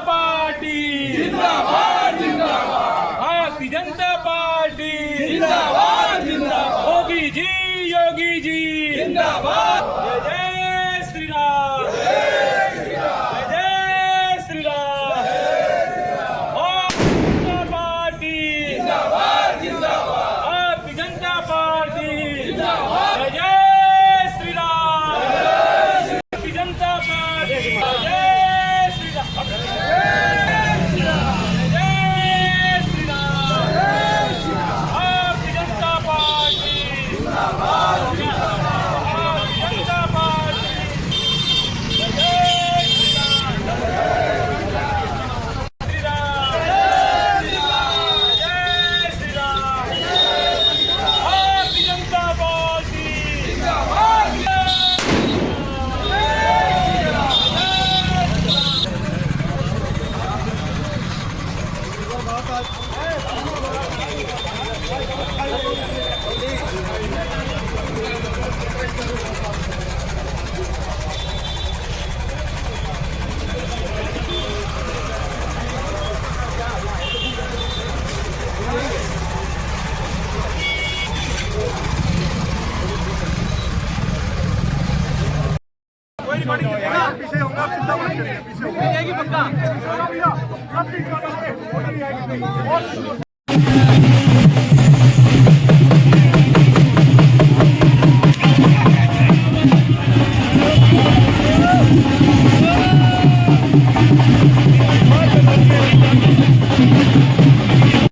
Party जिंदाबाद जिंदाबाद, Bharatiya Janata party जिंदाबाद जिंदाबाद, योगी जी जिंदाबाद, जय श्री राम, जय श्री राम, जय श्री राम, जनता पार्टी जिंदाबाद जिंदाबाद, भारतीय जनता पार्टी जिंदाबाद, जय श्री राम, भारतीय जनता पार्टी जय श्री राम। पीछे होगा, चिंता मत करिए, पीछे होगा।